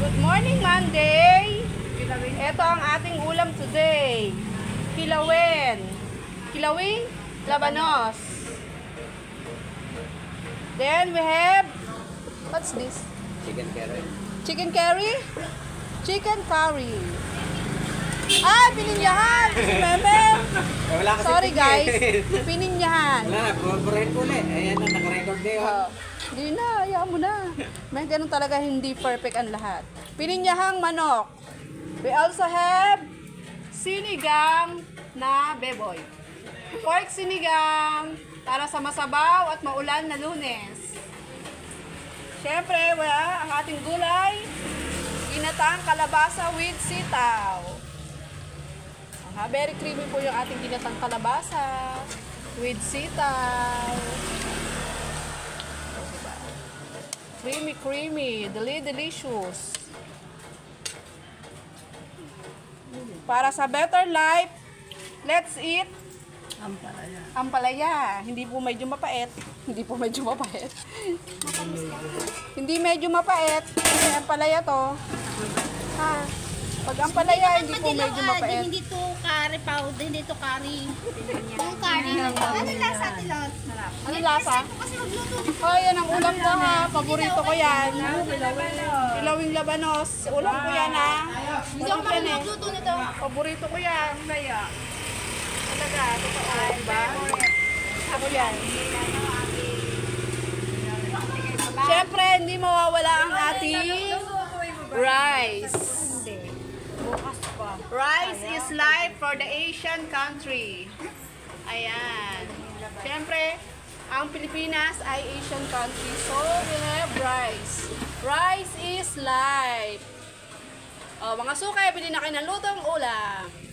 Good morning, Monday! Ito ang ating ulam today. Kilawin. Kilawing labanos. Then we have, what's this? Chicken curry. Chicken curry? Chicken curry. Ah, pininyahan! Si Meme! Wala kasi Sorry guys, tingin. pininyahan. Wala na, burahin ko ulit. Ayan na, naka-record na yun. Hindi na, ayaw mo na. May ganun talaga, hindi perfect ang lahat. Pininyahang manok. We also have sinigang na beboy. Pork sinigang para sa masabaw at maulan na Lunes. Siyempre, wala ang ating gulay. Ginataang kalabasa with sitaw. Very creamy po yung ating ginataang kalabasa with sitaw. Creamy, creamy. Delicious. Para sa better life, let's eat ampalaya. Ampalaya. Hindi po medyo mapait. Hindi po medyo mapait. Hindi medyo mapait. Kasi ampalaya to. Ha? Pag ampalaya, hindi po medyo mapait. Hindi to curry powder, hindi to curry. Yung curry. Ano lasa nila? Ano lasa? Kasi magluto nito. Oh, yan ang ulam ko ha. Paborito ko yan. Ilawing labanos. Ulam ko yan ha. Hindi ako magluto nito. Paborito ko yan. Talaga, totoo. Diba? Ako yan. Siyempre, hindi mawawala ang ating rice. Rice is life for the Asian country. Ayan. Siyempre, ang Pilipinas ay Asian country. So, we have rice. Rice is life. O, mga sukay, pili na kayo ng lutong ulam.